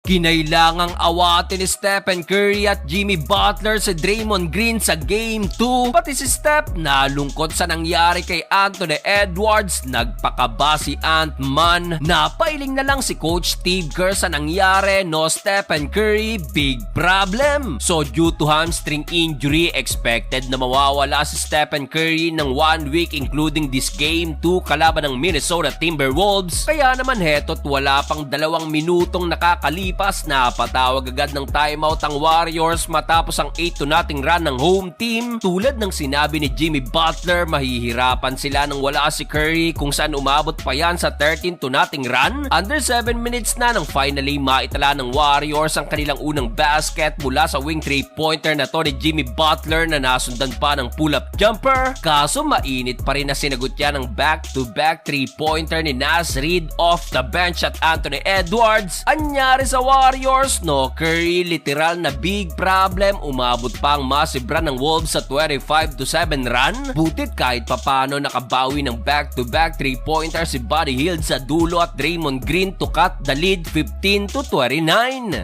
Kinailangang awatin ni Stephen Curry at Jimmy Butler si Draymond Green sa Game 2. Pati si Steph nalungkot sa nangyari kay Anthony Edwards. Nagpakaba si Ant-Man. Napailing na lang si Coach Steve Kerr sa nangyari. No Stephen Curry, big problem. So due to hamstring injury, expected na mawawala si Stephen Curry ng 1 week including this Game 2 kalaban ng Minnesota Timberwolves. Kaya naman heto't wala pang 2 minutong nakakalipas na patawag agad ng timeout ang Warriors matapos ang 8-0 run ng home team. Tulad ng sinabi ni Jimmy Butler, mahihirapan sila nang wala si Curry kung saan umabot pa yan sa 13-0 run. Under 7 minutes na nang finally maitala ng Warriors ang kanilang unang basket mula sa wing 3-pointer na to ni Jimmy Butler na nasundan pa ng pull-up jumper. Kaso mainit pa rin na sinagot yan ng back-to-back 3-pointer ni Naz Reid off the bench at Anthony Edwards. Anyari sa Warriors, no Curry, literal na big problem. Umabot pa ang massive run ng Wolves sa 25-7 run. Butit kahit papano nakabawi ng back-to-back 3-pointer si Buddy Hield sa dulo at Draymond Green to cut the lead 15-29.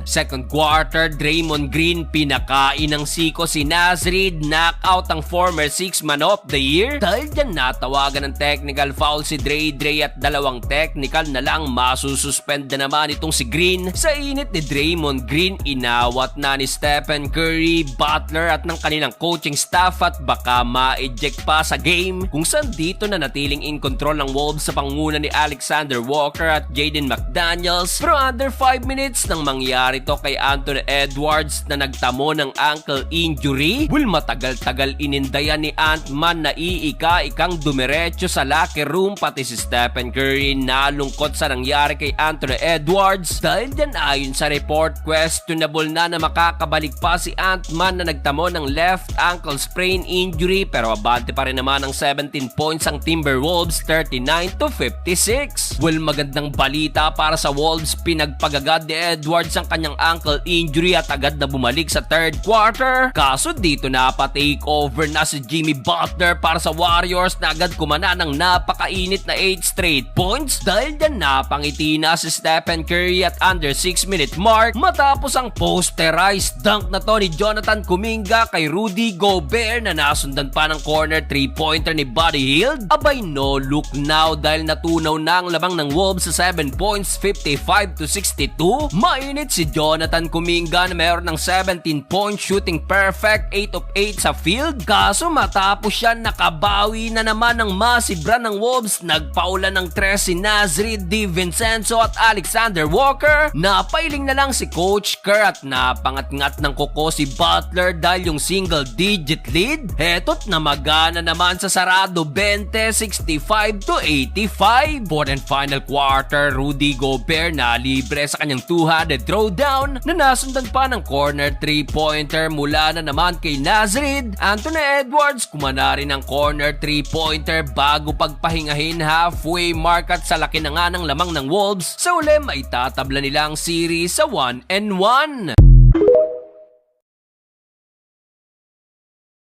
Second quarter, Draymond Green pinakain ng siko si Naz Reid. Knockout ang former 6-man of the year. Dahil dyan natawagan ng technical foul si Dre at 2 technical na lang masususpend na naman itong si Green. Sa init ni Draymond Green, inawat na ni Stephen Curry, Butler at ng kanilang coaching staff at baka ma-eject pa sa game, kung saan dito na natiling in control ng Wolves sa panguna ni Alexander Walker at Jaden McDaniels. Pero under 5 minutes nang mangyari to kay Anthony Edwards na nagtamo ng ankle injury. Matagal-tagal inindayan ni Ant-Man na iika-ikang dumiretso sa locker room. Pati si Stephen Curry nalungkot sa nangyari kay Anthony Edwards. Dahil dyan ayon sa report, questionable na makakabalik pa si Ant-Man na nagtamo ng left ankle sprain injury, pero abante pa rin naman ng 17 points ang Timberwolves 39-56. Magandang balita para sa Wolves, pinagpagagad ni Edwards ang kanyang ankle injury at agad na bumalik sa third quarter. Kaso dito na-take over na si Jimmy Butler para sa Warriors na agad kumana ng napakainit na 8 straight points. Dahil dyan napangiti na si Stephen Curry at under 6-minute mark matapos ang posterized dunk na to ni Jonathan Kuminga kay Rudy Gobert na nasundan pa ng corner 3-pointer ni Buddy Hield. Abay, no look now dahil natunaw na ang lamang ng Wolves sa 7 points, 55-62. Mainit si Jonathan Kuminga na mayroon ng 17 points, shooting perfect, 8 of 8 sa field. Kaso matapos siya, nakabawi na naman ng massive run ng Wolves. Nagpaulan ng 3 si Naz Reid, DiVincenzo at Alexander Walker. Napailing na lang si Coach Kerr at napangat-ngat ng kuko si Butler dahil yung single-digit lead. Heto't namagana naman sa sarado 20, 65-85. Fourth and final quarter, Rudy Gobert na libre sa kanyang two-handed throwdown na nasundan pa ng corner 3-pointer mula na naman kay Naz Reid. Anthony Edwards kumana rin ng corner 3-pointer bago pagpahingahin halfway mark at sa laki na nga ng lamang ng Wolves. Sa uli, may tatabla nila ang series sa 1-1.